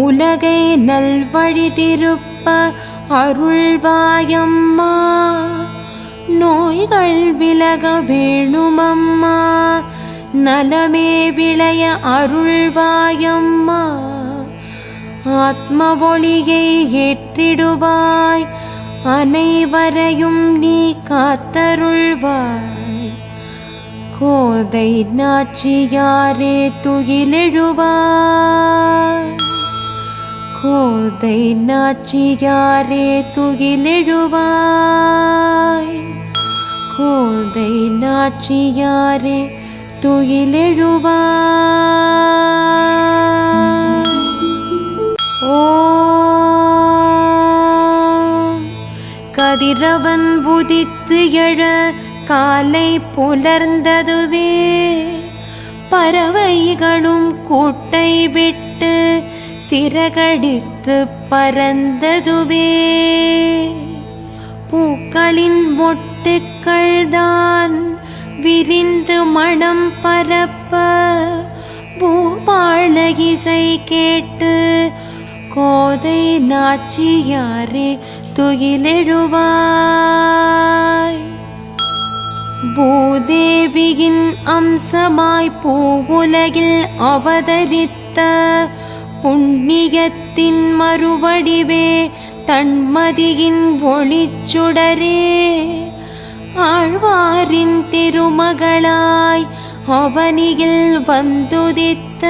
உலகை நல்வழி திருப்ப அருள்வாயம்மா. நோய்கள் விலக வேணுமம்மா, நலமே விளைய அருள்வாயம்மா. ஆத்ம ஒளியை ஏற்றிடுவாய், அனைவரையும் நீ காத்தருள்வாய். கோதை நாச்சியாரே துயிலெழுவாய், கோதை நாச்சியாரே துயிலெழுவாய், கோதை நாச்சியாரே துயிலெழுவாய். ஓம் கதிரவன் உதித்து எழ காலை புலர்ந்ததுவே, பறவைகளும் கூட்டை விட்டு சிறகடித்து பறந்ததுவே. பூக்களின் மொட்டுக்கள்தான் விரிந்து மணம் பரப்ப, பூபாள இசை கேட்டு கோதை நாச்சியாரே துயிலெழுவாய். பூதேவியின் அம்சமாய் பூவுலகில் அவதரித்த புண்ணியத்தின் மறுவடிவே தன்மதியின் ஒளிச்சுடரே. ஆழ்வாரின் திருமகளாய் அவனியில் வந்துதித்த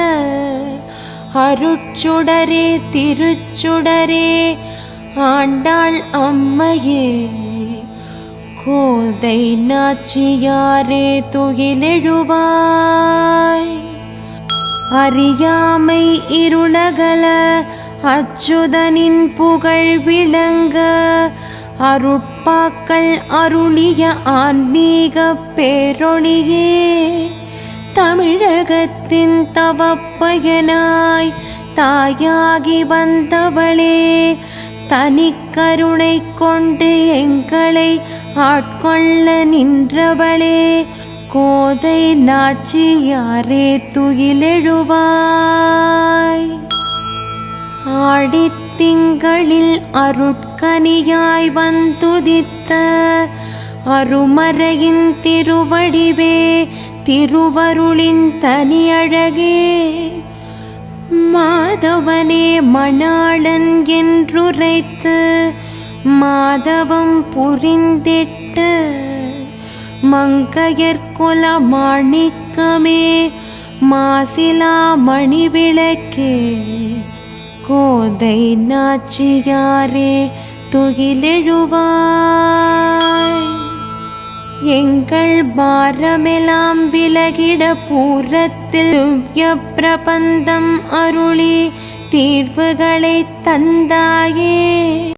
அருட்சுடரே திருச்சுடரே ஆண்டாள் அம்மையே. கோதை நாச்சியாரே துயிலெழுவாய். அறியாமை இருளகல அச்சுதனின் புகழ் விளங்க, அருட்பாக்கள் அருளிய ஆன்மீக பேரொளியே. தமிழகத்தின் தவப்பயனாய் தாயாகி வந்தவளே, தனிக்கருணை கொண்டு எங்களை ஆட்கொள்ள நின்றவளே. கோதை நாச்சியாரே துயிலெழுவாய். ஆடித்திங்களில் அருட்கனியாய் வந்துதித்த அருமறையின் திருவடிவே திருவருளின் தனியழகே. மாதவனே மணாளன் என்றுரைத்து மாதவம் புரிந்திட்டு, மங்கையர்குல மாணிக்கமே மாசிலா மணிவிளக்கே. கோதை நாச்சியாரே துயிலெழுவாய். எங்கள் பாரமெல்லாம் விலகிட பூரத்தில் திவ்ய பிரபந்தம் அருளி தீர்வுகளை தந்தாயே.